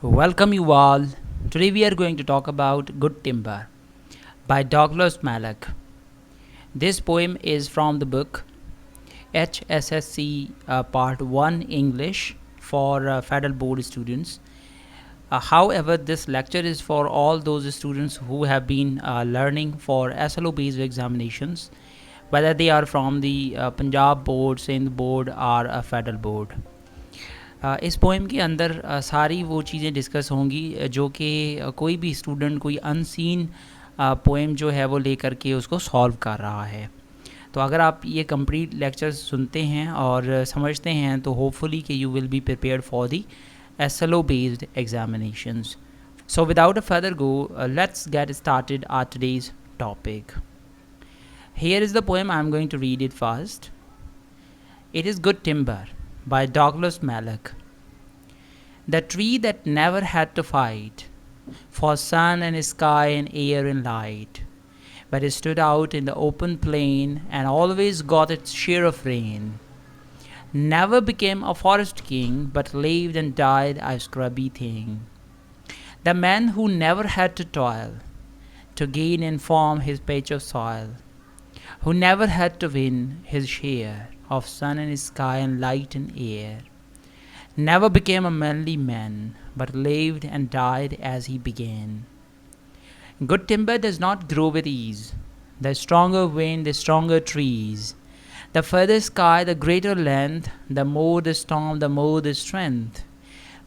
Welcome you all. Today we are going to talk about Good Timber by Douglas Malloch. This poem is from the book HSSC Part 1 English for Federal Board students. However, this lecture is for all those students who have been learning for SLO based examinations, whether they are from the Punjab board, Sindh board or a federal board. इस poem के अंदर सारी वो चीज़ें discuss होंगी जो कि कोई भी स्टूडेंट कोई अनसीन पोएम जो है वो लेकर के उसको सॉल्व कर रहा है। तो अगर आप ये कंप्लीट लेक्चर्स सुनते हैं और समझते हैं तो होपफुली कि you will be prepared for the SLO based examinations. So without a further go, let's get started our today's topic. Here is the poem. I'm going to read it first. It is Good Timber by Douglas Malloch. The tree that never had to fight for sun and sky and air and light, but it stood out in the open plain and always got its share of rain. Never became a forest king, but lived and died a scrubby thing. The man who never had to toil to gain and form his patch of soil, who never had to win his share of sun and sky and light and air, never became a manly man, but lived and died as he began. Good timber does not grow with ease. The stronger wind, the stronger trees. The further sky, the greater length. The more the storm, the more the strength.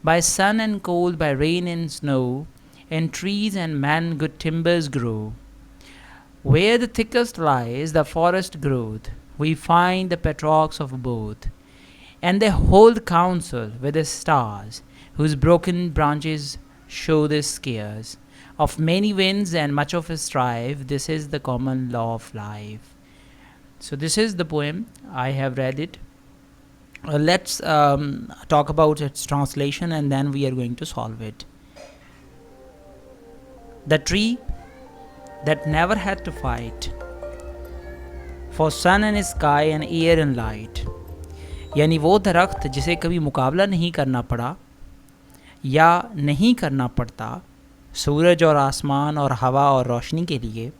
By sun and cold, by rain and snow, in trees and man good timbers grow. Where the thickest lies the forest growth, we find the patriarchs of both, and they hold counsel with the stars, whose broken branches show the scares of many winds and much of strife. This is the common law of life. So this is the poem. I have read it. Let's talk about its translation and then we are going to solve it. The tree that never had to fight for sun and sky and air and light, यानी वो दरख्त जिसे कभी मुकाबला नहीं करना पड़ा या नहीं करना पड़ता सूरज और आसमान और हवा और रोशनी के लिए,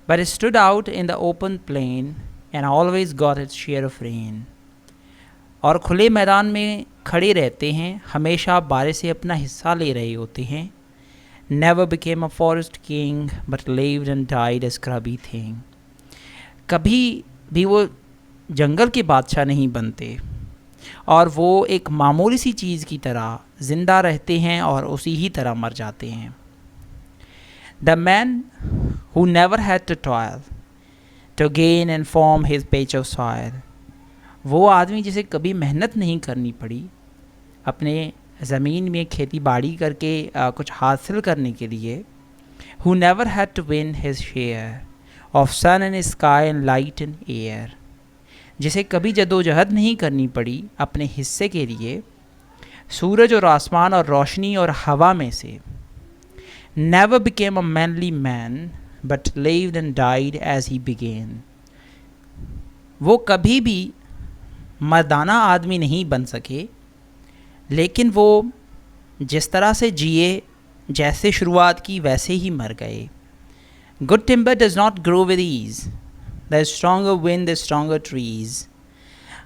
but it stood out in the open plain and always got its share of rain. और खुले मैदान में खड़े रहते हैं, हमेशा बारिश से अपना हिस्सा ले रहे होते हैं. Never became a forest king, but lived and died a scrubby thing. कभी भी वो जंगल के बादशाह नहीं बनते और वो एक मामूली सी चीज़ की तरह ज़िंदा रहते हैं और उसी ही तरह मर जाते हैं. The man who never had to toil to gain and form his patch of soil, वो आदमी जिसे कभी मेहनत नहीं करनी पड़ी अपने ज़मीन में खेती बाड़ी करके कुछ हासिल करने के लिए. Who never had to win his share of sun and sky and light and air, जिसे कभी जदोजहद नहीं करनी पड़ी अपने हिस्से के लिए सूरज और आसमान और रोशनी और हवा में से. Never became a manly man, but lived and died as he began. वो कभी भी मर्दाना आदमी नहीं बन सके, लेकिन वो जिस तरह से जिए, जैसे शुरुआत की वैसे ही मर गए. Good timber does not grow with ease. The stronger wind, the stronger trees.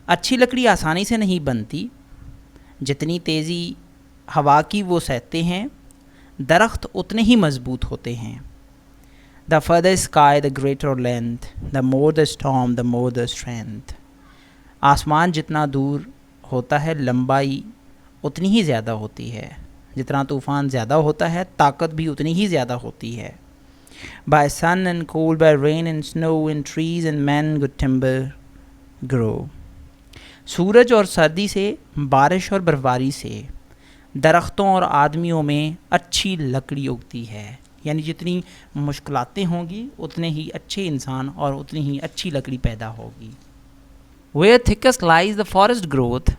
अच्छी लकड़ी आसानी से नहीं बनती. जितनी तेज़ी हवा की वो सहते हैं, दरख्त उतने ही मजबूत होते हैं. The further sky, the greater length. The more the storm, the more the strength. आसमान जितना दूर होता है, लंबाई उतनी ही ज़्यादा होती है. जितना तूफ़ान ज़्यादा होता है, ताकत भी उतनी ही ज़्यादा होती है. By sun and cold, by rain and snow, in trees and men good timber grow. सूरज और सर्दी से, बारिश और बर्फबारी से, दरख्तों और आदमियों में अच्छी लकड़ी उगती है. यानी जितनी मुश्किलातें होंगी उतने ही अच्छे इंसान और उतनी ही अच्छी लकड़ी पैदा होगी. Where thickest lies the forest growth,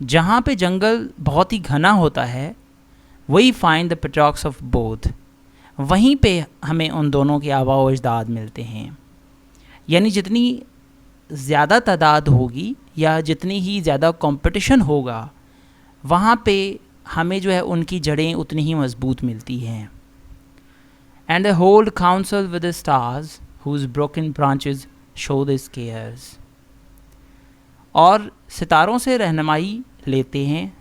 जहाँ पे जंगल बहुत ही घना होता है, वही find the patriarchs of both, वहीं पे हमें उन दोनों के आबा व अजदाद मिलते हैं. यानी जितनी ज़्यादा तादाद होगी या जितनी ही ज़्यादा कंपटीशन होगा, वहाँ पे हमें जो है उनकी जड़ें उतनी ही मजबूत मिलती हैं. And they hold counsel with the stars, whose broken branches show their scares. और सितारों से रहनुमाई लेते हैं,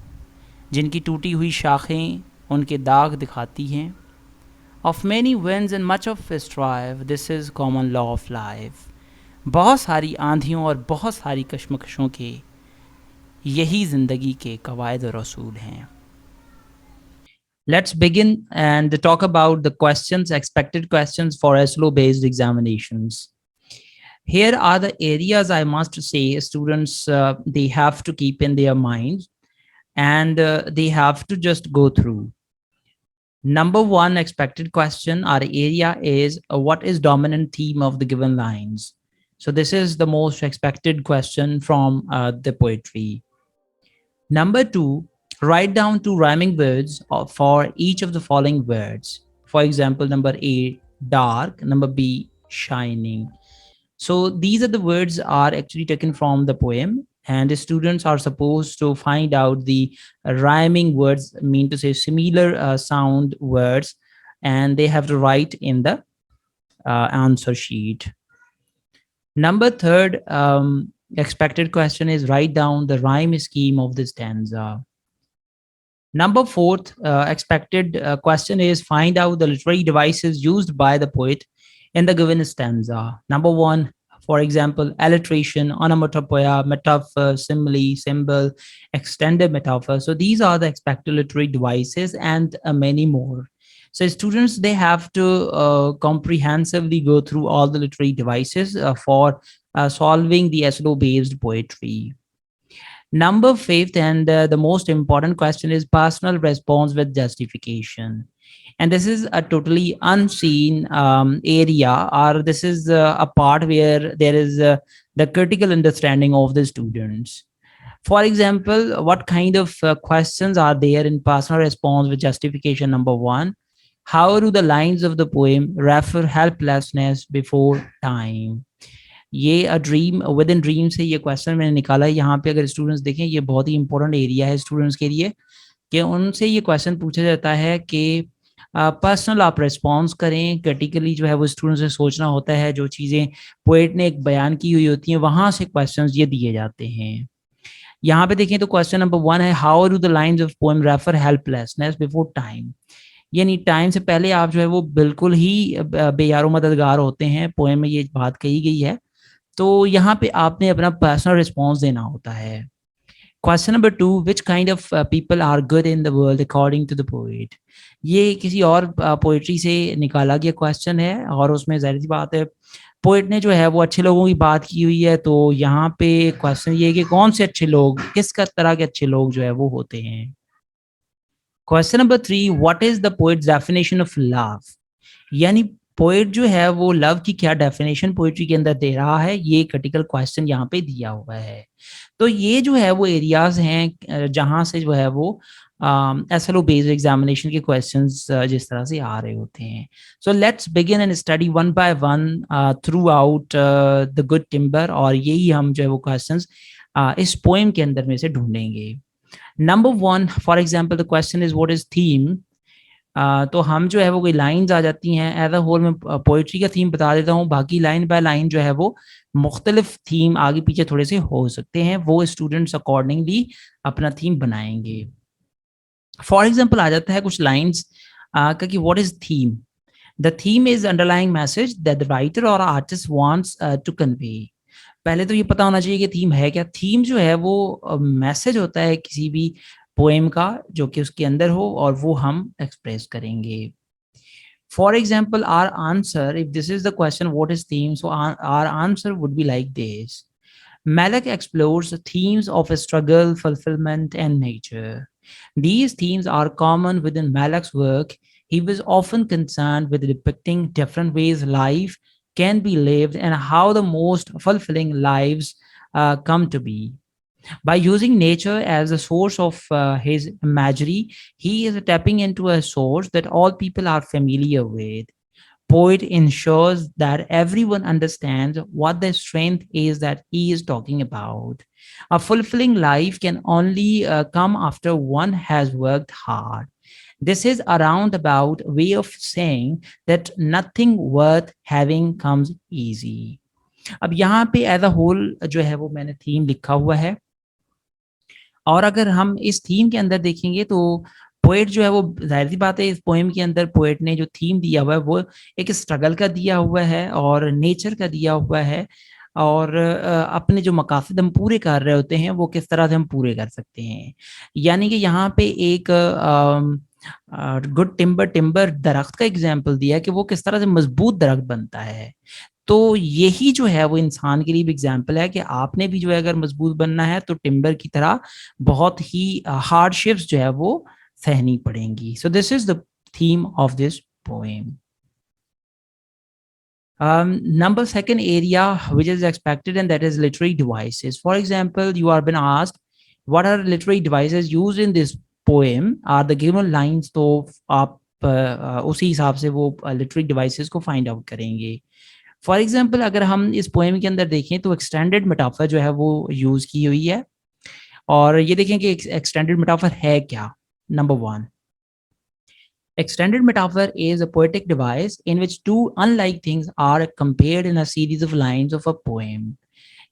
जिनकी टूटी हुई शाखें उनके दाग दिखाती हैं. Of many winds and much of strife, this is common law of life. बहुत सारी आंधियों और बहुत सारी कश्मकशों के यही ज़िंदगी के कवायद और रसूल हैं. Let's begin and talk about the questions, expected questions for SLO based examinations. Here are the areas I must say students they have to keep in their minds, and they have to just go through. Number one expected question or area is what is dominant theme of the given lines? So this is the most expected question from the poetry. Number two, write down two rhyming words for each of the following words. For example, number A, dark, number B, shining. So these are the words are actually taken from the poem, and the students are supposed to find out the rhyming words, mean to say similar sound words, and they have to write in the answer sheet. Number third expected question is write down the rhyme scheme of the stanza. Number fourth expected question is find out the literary devices used by the poet in the given stanza. Number one, for example, alliteration, onomatopoeia, metaphor, simile, symbol, extended metaphor. So these are the expected literary devices and many more. So students, they have to comprehensively go through all the literary devices for solving the SLO-based poetry. Number fifth, and the most important question is personal response with justification. And this is a totally unseen area, or this is a part where there is the critical understanding of the students. For example, what kind of questions are there in personal response with justification? Number one, how do the lines of the poem refer helplessness before time? ये a dream with in dream से ये question मैंने निकाला है. यहाँ पे अगर students देखें, ये बहुत ही इंपॉर्टेंट एरिया है स्टूडेंट्स के लिए कि उनसे ये क्वेश्चन पूछा जाता है कि पर्सनल आप रिस्पॉन्स करें. क्रिटिकली जो है वो स्टूडेंट से सोचना होता है, जो चीज़ें पोएट ने एक बयान की हुई होती हैं वहाँ से क्वेश्चन ये दिए जाते हैं. यहाँ पे देखें तो क्वेश्चन नंबर वन है how do the lines of poem refer helplessness before time. यानी टाइम से पहले आप जो है वो बिल्कुल ही बेयारो मददगार होते हैं. पोएम में ये बात कही गई है, तो यहाँ पे आपने अपना पर्सनल रिस्पॉन्स देना होता है. Question number two, which kind of people are good in the world according to the poet. ये किसी और पोएट्री से निकाला गया क्वेश्चन है, और उसमें जाहिर सी बात है पोएट ने जो है वो अच्छे लोगों की बात की हुई है. तो यहाँ पे क्वेश्चन ये है कि कौन से अच्छे लोग, किस तरह के अच्छे लोग जो है वो होते हैं. Question number three, what is the poets definition of love. यानी पोएट जो है वो लव की क्या डेफिनेशन पोएट्री के अंदर दे रहा है, ये क्रिटिकल क्वेश्चन यहाँ पे दिया हुआ है. तो ये जो है वो एरियाज हैं जहाँ से जो है वो SLO बेस्ड एग्जामिनेशन के क्वेश्चंस जिस तरह से आ रहे होते हैं. So let's begin and study one by one through out the good timber, और यही हम जो है वो क्वेश्चंस इस पोएम के अंदर में से ढूंढेंगे. Number one, for example the question is what is theme. तो हम जो है वो कोई लाइंस आ जाती हैं. एज अ होल मैं पोइट्री का थीम बता देता हूँ, बाकी लाइन बाय लाइन जो है वो मुख्तलिफ थीम आगे पीछे थोड़े से हो सकते हैं, वो स्टूडेंट्स अकॉर्डिंगली अपना थीम बनाएंगे. फॉर एग्जाम्पल आ जाता है कुछ लाइन्स का कि what is theme. The theme is underlying message that the writer और आर्टिस्ट वांट्स टू कन्वे. पहले तो ये पता होना चाहिए कि थीम है क्या. थीम जो है वो मैसेज होता है किसी भी पोएम का जो कि उसके अंदर हो, और वो हम एक्सप्रेस करेंगे. For example our answer, if this is the question what is theme, so our answer would be like this. Malak explores the themes of struggle, fulfillment, and nature. These themes are common within Malak's work. He was often concerned with depicting different ways life can be lived and how the most fulfilling lives come to be. By using nature as a source of his imagery, he is tapping into a source that all people are familiar with. Poet ensures that everyone understands what the strength is that he is talking about. A fulfilling life can only come after one has worked hard. This is a roundabout way of saying that nothing worth having comes easy. अब यहाँ पे as a whole जो है वो मैंने theme लिखा हुआ है, और अगर हम इस थीम के अंदर देखेंगे तो पोएट जो है वो ज़ाहिर सी बात है इस पोएम के अंदर पोएट ने जो थीम दिया हुआ है वो एक स्ट्रगल का दिया हुआ है और नेचर का दिया हुआ है, और अपने जो मकासद हम पूरे कर रहे होते हैं वो किस तरह से हम पूरे कर सकते हैं। यानी कि यहाँ पे एक गुड टिम्बर टिम्बर दरख्त का एग्जाम्पल दिया कि वो किस तरह से मजबूत दरख्त बनता है। तो यही जो है वो इंसान के लिए भी एग्जाम्पल है कि आपने भी जो है अगर मजबूत बनना है तो टिम्बर की तरह बहुत ही हार्डशिप्स जो है वो सहनी पड़ेंगी। So this is the theme of this poem. Number second area which is expected, and that is literary devices. For example, you are been asked what are literary devices used in this poem, are the given lines, तो आप उसी हिसाब से वो literary devices को find out करेंगे। For example अगर हम इस पोएम के अंदर देखें तो एक्सटेंडेड मेटाफर जो है वो यूज की हुई है, और ये देखें कि एक्सटेंडेड मेटाफर है क्या। Number one, extended metaphor is a poetic device in which two unlike things are compared in a series of lines of a poem.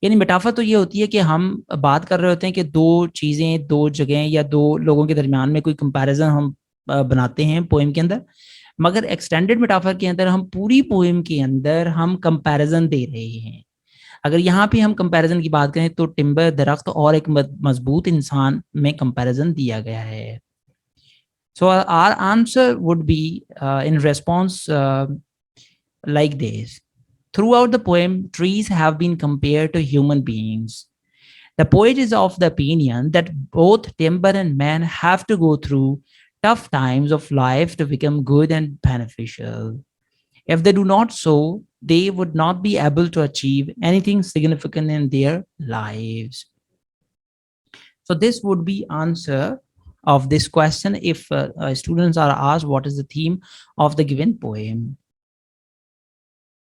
यानी मेटाफर तो ये होती है कि हम बात कर रहे होते हैं कि दो चीज़ें, दो जगह या दो लोगों के दरमियान में कोई कंपैरिजन हम बनाते हैं पोएम के अंदर, मगर एक्सटेंडेड मेटाफर के अंदर हम पूरी पोएम के अंदर हम कंपैरिजन दे रहे हैं। अगर यहाँ पे हम कंपैरिजन की बात करें तो टिम्बर दरख्त और एक मजबूत इंसान में कंपैरिजन दिया गया है। So our answer would be in response like this. Throughout the poem, trees have been compared to human beings. The poet is of the opinion that both timber and man have to go through tough times of life to become good and beneficial. If they do not so, they would not be able to achieve anything significant in their lives. So this would be answer of this question if students are asked what is the theme of the given poem.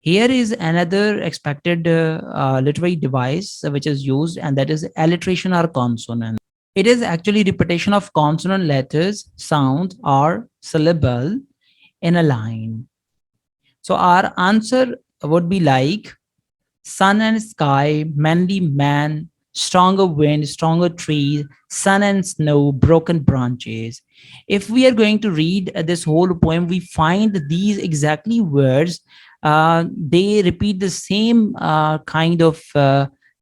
Here is another expected literary device which is used, and that is alliteration or consonant. It is actually repetition of consonant letters, sound, or syllable in a line. So our answer would be like sun and sky, manly man, stronger wind, stronger trees, sun and snow, broken branches. If we are going to read this whole poem, we find these exactly words. They repeat the same kind of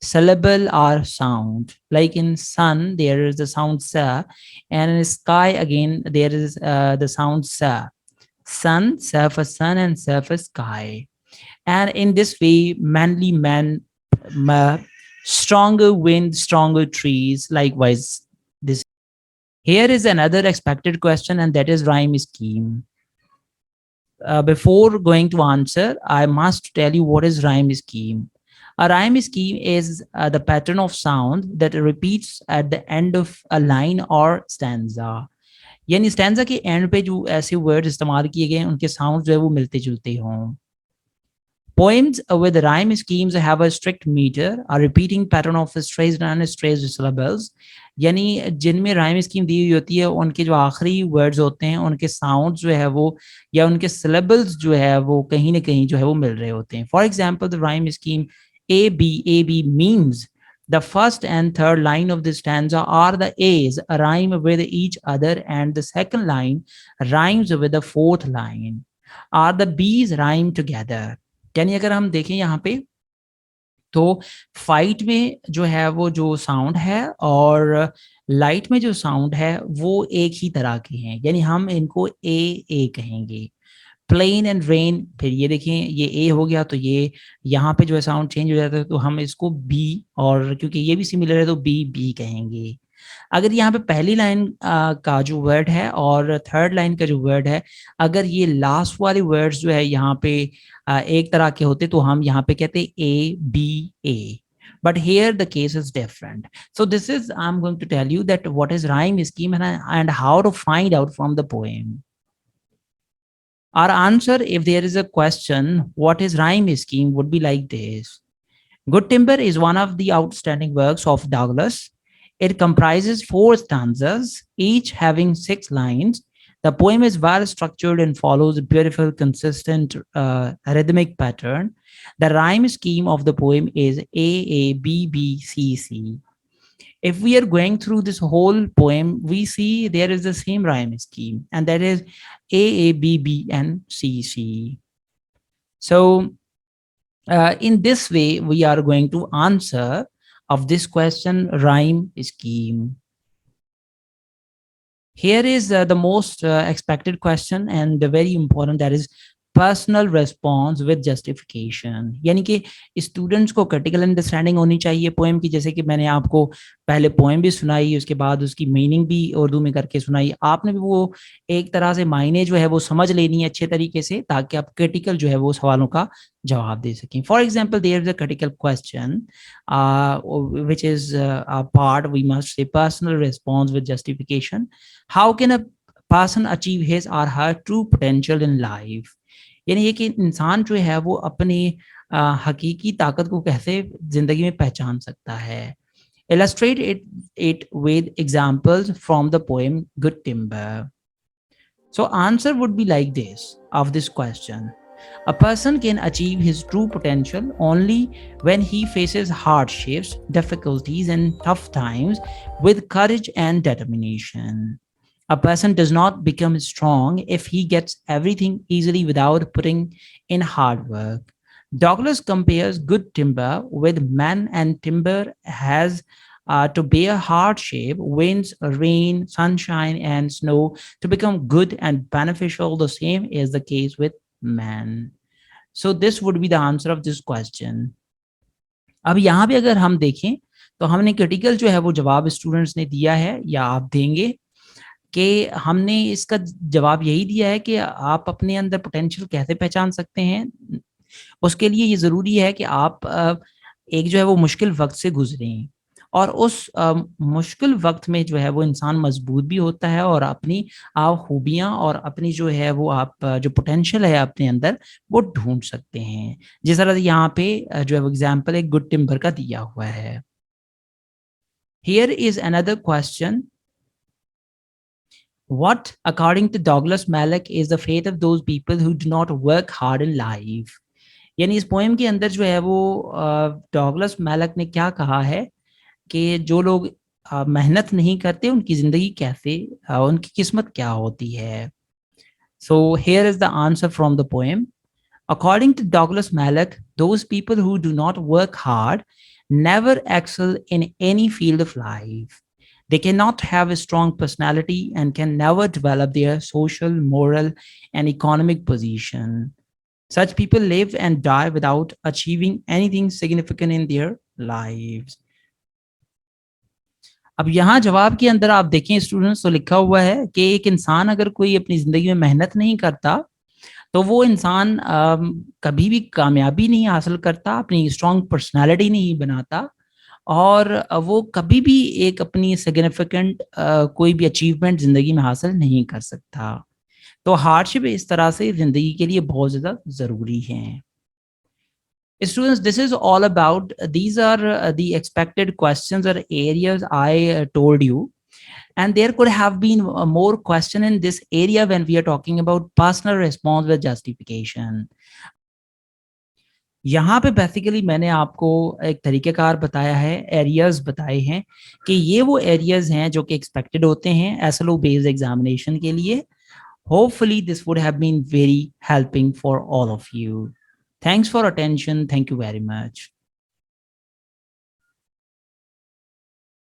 syllable or sound. Like in sun, there is the sound sa, and in sky again there is the sound sa. Sun, sa for sun, and sa for sky. And in this way, manly man, stronger wind, stronger trees. Likewise, this. Here is another expected question, and that is rhyme scheme. Before going to answer, I must tell you what is rhyme scheme. A rhyme scheme is the pattern of sound that repeats at the end of a line or stanza. यानी stanza के and पे जो ऐसे word इस्तेमाल किए गए हैं उनके साउंड जो है वो मिलते जुलते हों। Poems with rhyme schemes have a strict meter, a repeating pattern of stressed and unstressed syllables. यानी जिनमें राइम स्कीम दी हुई होती है उनके जो आखिरी वर्ड्स होते हैं उनके साउंड जो है वो या उनके syllables जो है वो कहीं ना कहीं जो है वो मिल रहे होते हैं। For example the rhyme scheme A B means the first and third line of the stanza are the A's rhyme with each other, and the second line rhymes with the fourth line. Are the B's rhyme together? यानी अगर हम देखें यहाँ पे तो fight में जो है वो जो साउंड है और लाइट में जो साउंड है वो एक ही तरह के हैं, यानी हम इनको ए कहेंगे। प्लेन एंड रेन, फिर ये देखें ये ए हो गया तो ये यहाँ पे जो है साउंड चेंज हो जाता है तो हम इसको बी, और क्योंकि ये भी सिमिलर है तो बी कहेंगे। अगर यहाँ पे पहली लाइन का जो वर्ड है और थर्ड लाइन का जो वर्ड है, अगर ये लास्ट वाले वर्ड्स जो है यहाँ पे एक तरह के होते तो हम यहाँ पे कहते A. But here the case is different. So this is, I'm going to tell you that what is rhyme scheme and how to find out from the poem. Our answer, if there is a question, what is rhyme scheme, would be like this. Good Timber is one of the outstanding works of Douglas. It comprises 4 stanzas, each having 6 lines. The poem is well structured and follows a beautiful, consistent rhythmic pattern. The rhyme scheme of the poem is AABBCC. If we are going through this whole poem, we see there is the same rhyme scheme, and that is AABB and CC. So in this way, we are going to answer of this question rhyme scheme. Here is the most expected question and the very important, that is personal response with justification, यानी कि students को critical understanding होनी चाहिए poem की। जैसे कि मैंने आपको पहले पोएम भी सुनाई, उसके बाद उसकी मीनिंग भी उर्दू में करके सुनाई, आपने भी वो एक तरह से मायने जो है वो समझ लेनी है अच्छे तरीके से, ताकि आप क्रिटिकल जो है वो सवालों का जवाब दे सकें। For example, there is a critical question which is a part we must say personal response with justification. How can a person achieve his or her true potential in life, यानी ये कि इंसान जो है वो अपनी हकीकी ताकत को कैसे जिंदगी में पहचान सकता है। Illustrate it with examples from the poem Good Timber. So answer would be like this of this question. A person can achieve his true potential only when he faces hardships, difficulties, and tough times with courage and determination. A person does not become strong if he gets everything easily without putting in hard work. Douglas compares good timber with man, and timber has to bear hardship, winds, rain, sunshine, and snow to become good and beneficial. The same is the case with man. So this would be the answer of this question. अब यहाँ पे अगर हम देखें तो हमने critical जो है वो जवाब स्टूडेंट्स ने दिया है या आप देंगे कि हमने इसका जवाब यही दिया है कि आप अपने अंदर पोटेंशियल कैसे पहचान सकते हैं। उसके लिए ये ज़रूरी है कि आप एक जो है वो मुश्किल वक्त से गुजरें, और उस मुश्किल वक्त में जो है वो इंसान मजबूत भी होता है और अपनी आप खूबियाँ और अपनी जो है वो आप जो पोटेंशियल है अपने अंदर वो ढूंढ सकते हैं। जिस तरह से यहाँ पे जो है वो एग्जाम्पल एक गुड टिम्बर का दिया हुआ है। Here is another question, what according to Douglas Malloch is the fate of those people who do not work hard in life। यानी इस पोएम के अंदर जो है वो डॉगलस मैलक ने क्या कहा है कि जो लोग मेहनत नहीं करते उनकी जिंदगी कैसे, उनकी किस्मत क्या होती है। So here is the answer from the poem. According to Douglas Malloch, those people who do not work hard never excel in any field of life. They cannot have a strong personality and can never develop their social, moral, and economic position. Such people live and die without achieving anything significant in their lives. अब यहाँ जवाब के अंदर आप देखें students, तो लिखा हुआ है कि एक इंसान अगर कोई अपनी जिंदगी में मेहनत नहीं करता तो वो इंसान कभी भी कामयाबी नहीं हासिल करता, अपनी स्ट्रॉन्ग पर्सनालिटी नहीं बनाता, और वो कभी भी एक अपनी सिग्निफिकेंट कोई भी अचीवमेंट जिंदगी में हासिल नहीं कर सकता। तो हार्डशिप इस तरह से जिंदगी के लिए बहुत ज़्यादा ज़रूरी हैं। Students, this is all about, these are the expected questions or areas I told you. And there could have been more question in this area when we are talking about personal response with justification. यहाँ पे basically मैंने आपको एक तरीक़ेकार बताया है, areas बताए हैं कि ये वो एरियाज हैं जो कि एक्सपेक्टेड होते हैं SLO बेस्ड एग्जामिनेशन के लिए। Hopefully this would have been very helping for all of you. Thanks for attention. Thank you very much.